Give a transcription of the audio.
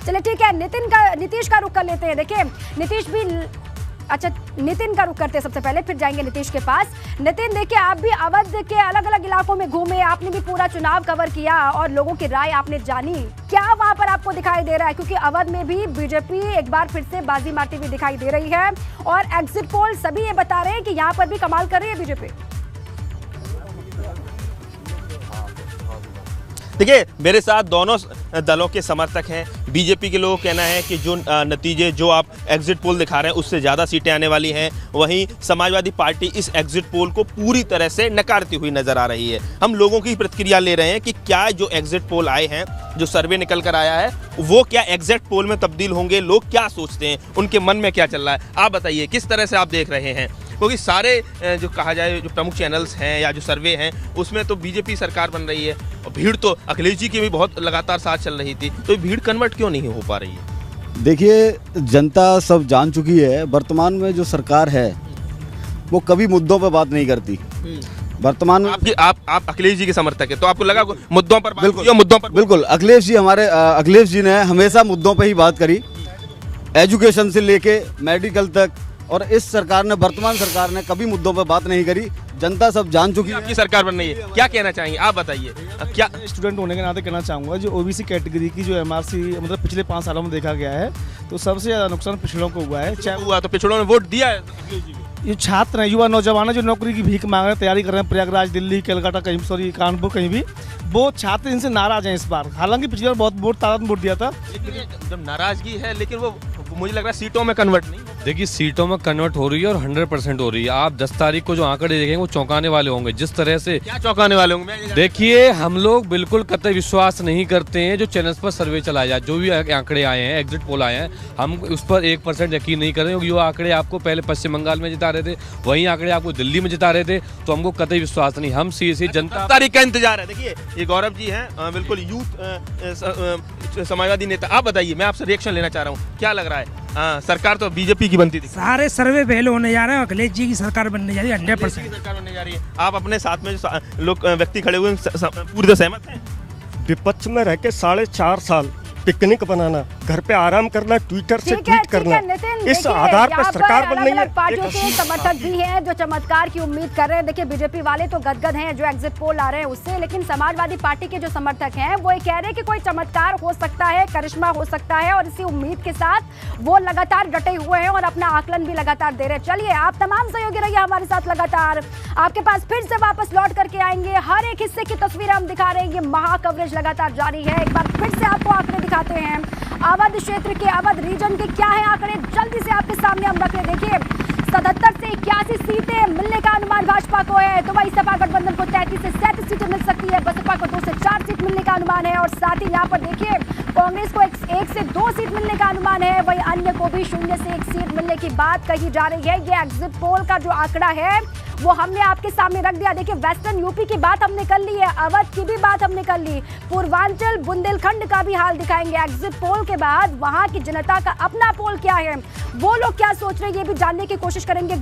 चलिए ठीक है, नीतीश का रुख कर लेते हैं। देखिए नितिन का रुख करते हैं सबसे पहले, फिर जाएंगे नीतीश के पास। नितिन, देखिए आप भी अवध के अलग अलग इलाकों में घूमे, आपने भी पूरा चुनाव कवर किया और लोगों की राय आपने जानी, क्या वहां पर आपको दिखाई दे रहा है? क्योंकि अवध में भी बीजेपी एक बार फिर से बाजी मारती हुई दिखाई दे रही है और एग्जिट पोल सभी ये बता रहे हैं कि यहाँ पर भी कमाल कर रही है बीजेपी। देखिए, मेरे साथ दोनों दलों के समर्थक हैं। बीजेपी के लोगों का कहना है कि जो नतीजे जो आप एग्जिट पोल दिखा रहे हैं उससे ज़्यादा सीटें आने वाली हैं। वहीं समाजवादी पार्टी इस एग्जिट पोल को पूरी तरह से नकारती हुई नजर आ रही है। हम लोगों की प्रतिक्रिया ले रहे हैं कि क्या जो एग्जिट पोल आए हैं, जो सर्वे निकल कर आया है, वो क्या एग्जिट पोल में तब्दील होंगे? लोग क्या सोचते हैं, उनके मन में क्या चल रहा है, आप बताइए किस तरह से आप देख रहे हैं? क्योंकि सारे जो कहा जाए जो प्रमुख चैनल्स हैं या जो सर्वे हैं उसमें तो बीजेपी सरकार बन रही है और भीड़ तो अखिलेश जी की भी बहुत लगातार साथ चल रही थी, तो भीड़ कन्वर्ट क्यों नहीं हो पा रही है? देखिए, जनता सब जान चुकी है वर्तमान में जो सरकार है वो कभी मुद्दों पर बात नहीं करती। वर्तमान में आप अखिलेश जी के समर्थक है, तो आपको लगा मुद्दों पर बिल्कुल अखिलेश जी ने हमेशा मुद्दों पर ही बात करी, एजुकेशन से लेके मेडिकल तक, और इस सरकार ने, वर्तमान सरकार ने कभी मुद्दों पर बात नहीं करी। जनता सब जान चुकी है। आपकी सरकार बन रही है, क्या कहना चाहेंगे आप बताइए? क्या स्टूडेंट होने के नाते कहना चाहूँगा, जो ओबीसी कैटेगरी की जो एमआरसी मतलब पिछले 5 सालों में देखा गया है तो सबसे ज़्यादा नुकसान पिछड़ों को हुआ है। चाहे हुआ तो पिछड़ों ने वोट दिया है। ये छात्र हैं, युवा नौजवान जो नौकरी की भीख मांग रहे हैं, तैयारी कर रहे हैं, प्रयागराज, दिल्ली, कलकत्ता, कहीं सॉरी कानपुर, कहीं भी, वो छात्र इनसे नाराज हैं इस बार। हालांकि पिछली बार बहुत वोट तादाद में वोट दिया था, लेकिन जब नाराजगी है, लेकिन वो मुझे लग रहा है सीटों में कन्वर्ट नहीं। देखिए, सीटों में कन्वर्ट हो रही है और 100% हो रही है। आप 10 तारीख को जो आंकड़े देखेंगे वो चौंकाने वाले होंगे। जिस तरह से क्या चौंकाने वाले होंगे? देखिए, हम लोग बिल्कुल कतई विश्वास नहीं करते हैं जो चैनल्स पर सर्वे चलाया जाए, जो भी आंकड़े आए हैं, एग्जिट पोल आए हैं, हम उस पर 1% यकीन नहीं कर रहे हैं। क्योंकि वो आंकड़े आपको पहले पश्चिम बंगाल में जिता रहे थे, वही आंकड़े आपको दिल्ली में जिता रहे थे, तो हमको कतई विश्वास नहीं। हम सीधे जनता तारीख का इंतजार है। देखिए, ये गौरव जी हैं, बिल्कुल यूथ समाजवादी नेता। आप बताइए, मैं आपसे रिएक्शन लेना चाह रहा हूँ, क्या लग रहा है? सरकार तो बीजेपी की बनती थी, सारे सर्वे फेल होने जा रहे हैं, अखिलेश जी की सरकार बनने जा रही है, 100% सरकार बनने जा रही है। आप अपने साथ में जो लोग व्यक्ति खड़े हुए पूरी तरह सहमत हैं? विपक्ष में रह के 4.5 साल पिकनिक बनाना, घर पे आराम करना, ट्विटर से ट्वीट करना, इस आधार पर सरकार बन रही है। पार्टियों के समर्थक भी हैं जो चमत्कार की उम्मीद कर रहे हैं। देखिए, बीजेपी वाले तो गदगद हैं जो एग्जिट पोल आ रहे हैं उससे, लेकिन समाजवादी पार्टी के जो समर्थक हैं वो ये कह रहे हैं कि कोई चमत्कार हो सकता है, करिश्मा हो सकता है, और इसी उम्मीद के साथ वो लगातार डटे हुए हैं और अपना आकलन भी लगातार दे रहे हैं। चलिए, आप तमाम सहयोगी रहिए हमारे साथ, लगातार आपके पास फिर से वापस लौट करके आएंगे। हर एक हिस्से की तस्वीर हम दिखा रहे हैं, ये महा कवरेज लगातार जारी है। एक बार फिर से आपको आंकड़े दिखाते हैं अवध क्षेत्र के, अवध रीजन के क्या है आंकड़े, जल्दी से आपके सामने हम रख रहे। देखिए, 77 से 81 सीटें मिलने का अनुमान भाजपा को है, तो वही सपा गठबंधन को 33 से 37 सीटें मिल सकती है, बसपा को 2 से 4 सीट मिलने का अनुमान है, और साथ ही यहाँ पर देखिए कांग्रेस को 1 से 2 सीट मिलने का अनुमान है, वही अन्य को भी 0 से 1 सीट मिलने की बात कही जा रही है। ये एग्जिट पोल का जो आंकड़ा है वो हमने आपके सामने रख दिया। देखिए, वेस्टर्न यूपी की बात हमने कर ली है, अवध की भी बात हमने कर ली, पूर्वांचल बुंदेलखंड का भी हाल दिखाएंगे। एग्जिट पोल के बाद वहां की जनता का अपना पोल क्या है, वो लोग क्या सोच रहे हैं, ये भी जानने की कोशिश करेंगे।